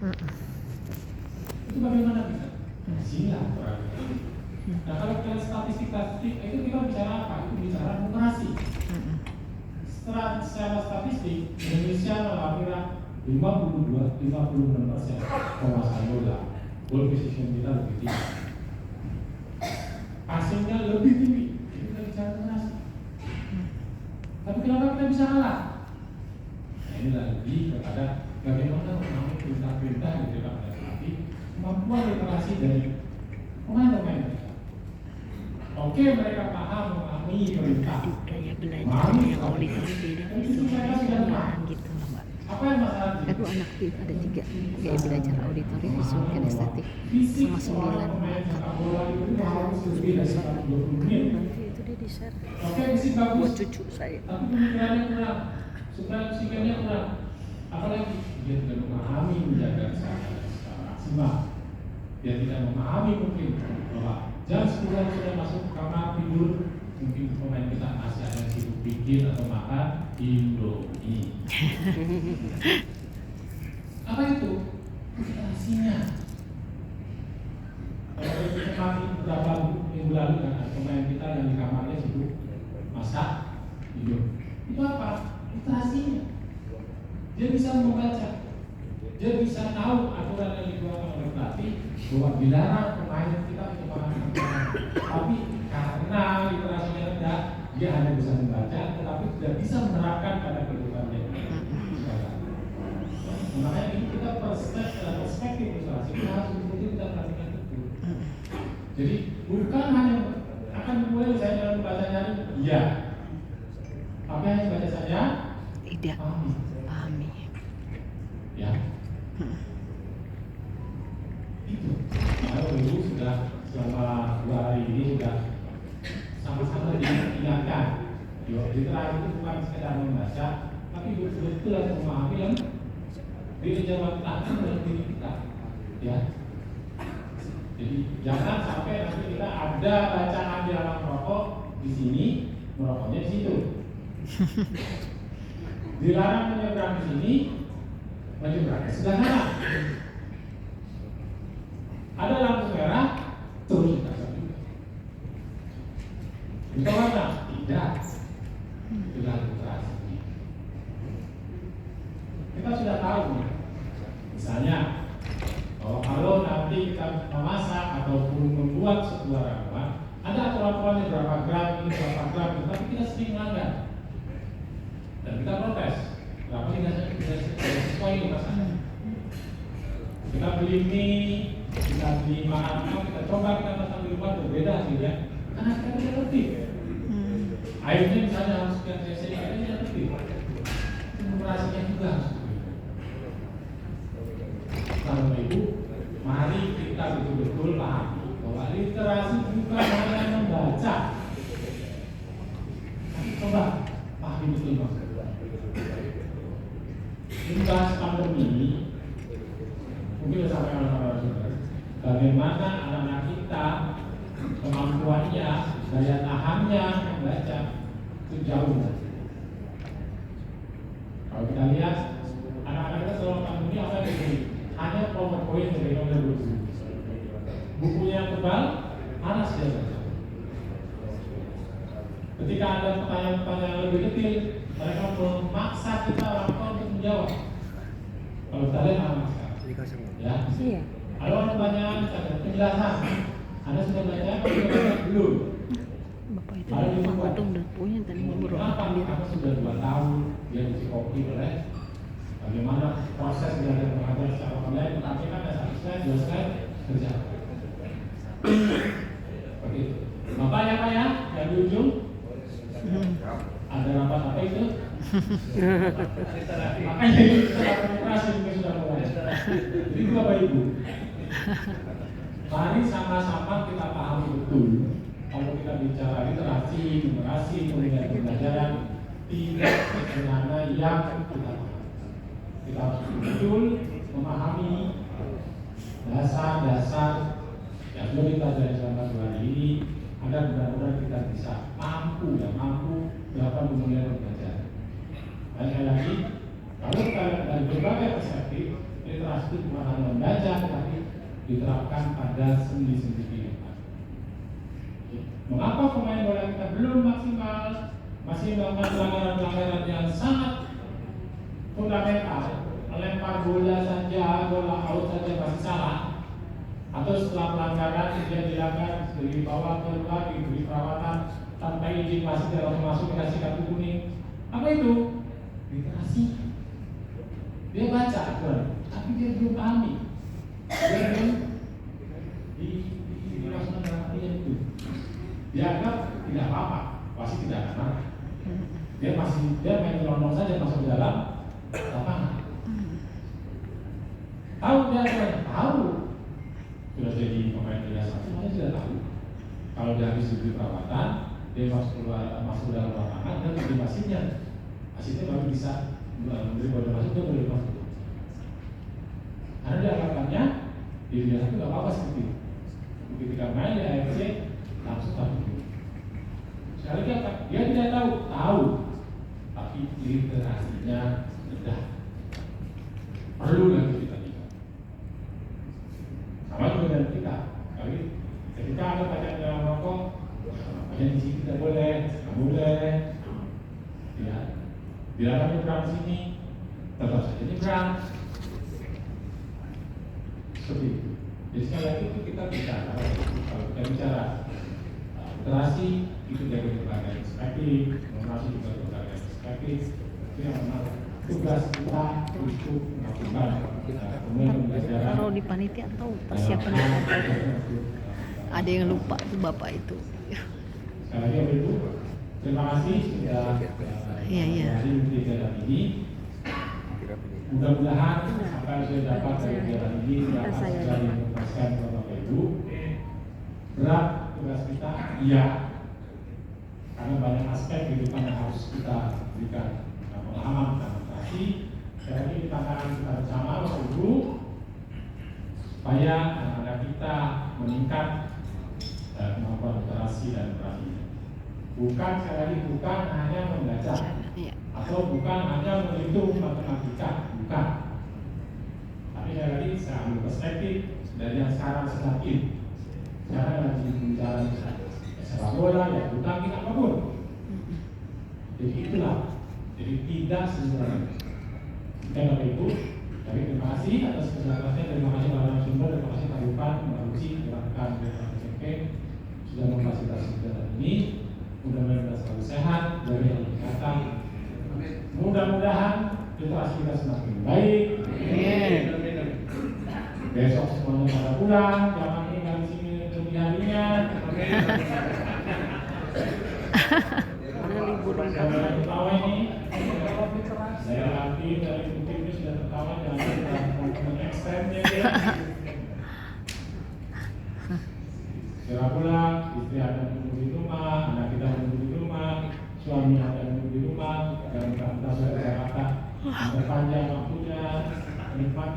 Itu bagaimana bisa? Di sini aturan. Nah kalau kita statistik itu kita bicara apa? Itu bicara numerasi. Secara statistik Indonesia melakukan 56% penguasaan bola. Ball position kita lebih tinggi. Passingnya lebih tinggi. Itu kita bicara numerasi. Tapi kenapa kita bisa kalah? Nah ini lagi kepada bagaimana memahami perintah-perintah yang diberikan oleh pelatih, kemampuan literasi dari pemain-pemain mereka. Oke, mereka paham memahami perintah. Kayak belajar yang auditori beda visual gitu loh Mbak. Apa yang masalah? Aku anak tuh ada 3 kayak belajar auditori visual kinestetik sama 9 bakat. Nanti itu dia di-share buat cucu saya. Tapi pemikirannya kurang, supaya psikisnya kurang. Apalagi dia tidak memahami menjaga kesehatan secara maksimal. Dia tidak memahami mungkin bahwa jam 10 sudah masuk ke kamar tidur, mungkin pemain kita masih ada sibuk bikin atau makan Indomie. Apa itu? Literasinya. Kalau kita kemarin beberapa minggu lalu kan pemain kita yang di kamarnya sibuk masak Indomie. Itu apa? Literasinya. Dia bisa membaca, dia bisa tahu aturan yang dikeluarkan oleh pelatih bahwa dilarang pemain kita untuk makan. Tapi karena literasinya rendah, dia hanya bisa membaca, tetapi tidak bisa menerapkan pada kehidupannya. Makanya ini kita perspektif literasi kita harus betul-betul kita perhatikan betul. Jadi bukan hanya akan mulai saya dalam membacanya, iya, tapi hanya baca saja tidak pahami. Ya. Itu. Kalau dulu sudah selama 2 hari ini sudah sama-sama diingatkan. Literasi itu bukan sekedar membaca, tapi betul-betul harus memahami yang dijabarkan dalam diri kita. Ya. Jadi jangan sampai nanti kita ada bacaan di dalam merokok di sini, merokoknya di situ. Dilarang menyeberang di sini, menyeberangnya sudah salah. Ada lampu merah, terus kita juga. Kita mana? Tidak. Sudah literasi. Kita sudah tahu, misalnya, kalau nanti kita memasak ataupun membuat sebuah ramuan, ada aturan-aturannya berapa gram ini, berapa gram, tapi kita sering melanggar. Dan kita protes. Kenapa tidak sesuai dengan masalah? Kita beli mie, kita beli makanan, kita coba kita masak di rumah berbeda hasilnya, karena kita tidak lebih. Airnya misalnya harus sekian cc, kita tidak lebih. Numerasinya juga harus lebih. Kalau Ibu, mari kita betul-betul pahami bahwa literasi bukan hanya membaca. Coba pahami betul maksudnya. Imbas pandemi ini, mungkin sampai orang-orang bagaimana anak-anak kita kemampuannya, daya tahannya membaca itu jauh. Kalau kita lihat anak-anak kita selama pandemi apa yang diberi? Hanya PowerPoint dari nomor buku. Bukunya yang tebal, panas dia baca. Ketika ada pertanyaan-pertanyaan lebih detail, mereka memaksa kita orang tua untuk menjawab. Kalau kita lihat anak sekarang, ya. Kalau ada pertanyaan, ada penjelasan. Anda sudah baca atau sudah belum? Bapak itu Pak Patung udah punya tadi ngomong sendiri. Karena sudah 2 tahun dia dikopi oleh bagaimana proses belajar mengajar secara online, tetapi kan ada 1 slide, 2 slide kerja. Begitu. Bapak ya Pak ya, yang di ujung. Ada rapat apa itu? Makanya itu secara demokrasi mungkin sudah mulai. Jadi itu Bapak Ibu. Mari sama-sama kita pahami betul. Kalau kita bicara literasi, numerasi, kemudian pembelajaran, tidak sederhana yang kita pahami. Kita harus betul memahami dasar-dasar yang sudah kita pelajari selama 2 hari ini, agar benar-benar kita bisa mampu melakukan pembelajaran pembelajaran. Dan sekali lagi, kalau kita lihat dari berbagai perspektif, literasi itu bukan hanya membaca, tetapi diterapkan pada sendi-sendi kehidupan. Mengapa pemain bola kita belum maksimal, masih melakukan pelanggaran-pelanggaran yang sangat fundamental, melempar bola saja, bola out saja masih salah, atau setelah pelanggaran dia dilanggar, dibawa keluar, diberi perawatan tanpa izin wasit dan langsung masuk dikasih kartu kuning. Apa itu? Literasi. Dia baca aturan, tapi dia belum pahami. Dia belum dimasukkan dalam hatinya itu. Dia anggap tidak apa-apa, wasit tidak akan marah. Dia main nyelonong saja masuk ke dalam lapangan. Tahu dia tahu sudah jadi pemain Liga 1, semuanya sudah tahu. Kalau dia habis diberi perawatan, dia masuk dalam lapangan dan jadi wasitnya baru bisa memberi bola masuk, dia boleh masuk. Karena dia anggapannya di Liga 1 nggak apa-apa seperti itu. Ketika main di AFC langsung tahu. Sekali lagi dia tidak tahu, tapi literasinya rendah. Perlu lagi kita lihat. Sama juga dengan kita. Kali ketika ada bacaan dalam rokok, bacaan di sini tidak boleh, nggak boleh. Ya, bila kami nyebrang sini, tetap saja nyebrang. Seperti itu. Jadi sekali lagi itu kita bicara, kalau kita bicara literasi itu dari berbagai perspektif, demokrasi juga dari berbagai perspektif. Itu yang memang tugas kita untuk melakukan pembelajaran. Kalau di panitia atau persiapan ada yang lupa tuh bapak itu. Sekali lagi Ibu, terima kasih sudah hari kegiatan ini. Mudah-mudahan apa yang saya dapat dari kegiatan ini dapat segera diinformasikan kepada Bapak Ibu. Berat tugas kita, iya, karena banyak aspek kehidupan yang harus kita berikan pemahaman dan literasi. Sekali lagi tantangan kita bersama Bapak Ibu supaya anak-anak kita meningkat kemampuan literasi dan literasi. Bukan sekali lagi bukan hanya membaca atau bukan hanya menghitung matematika, bukan. Tapi sekali lagi saya ambil perspektif dari yang sekarang sedang in. Sekarang lagi bicara sepak bola, ya tangkis apapun. Jadi itulah. Jadi tidak sebenarnya. Dan Bapak Ibu, kami terima kasih atas kesempatannya. Terima kasih para narasumber, terima kasih Pak Yupan, Mbak Lucy, rekan dari SMP sudah memfasilitasi kegiatan ini. Mudah-mudahan kita selalu sehat dari yang datang. Mudah-mudahan literasi kita semakin baik. Besok semuanya pada pulang, jangan tinggal di sini lebih harinya. Libur tertawa ini, saya nanti dari bukti ini sudah tertawa, jangan kita mengeksternnya ya. Segera pulang, istri ada menunggu di rumah, anak kita menunggu di rumah, suami ada menunggu di rumah, dan kita sudah Jakarta, memperpanjang waktunya, menikmati.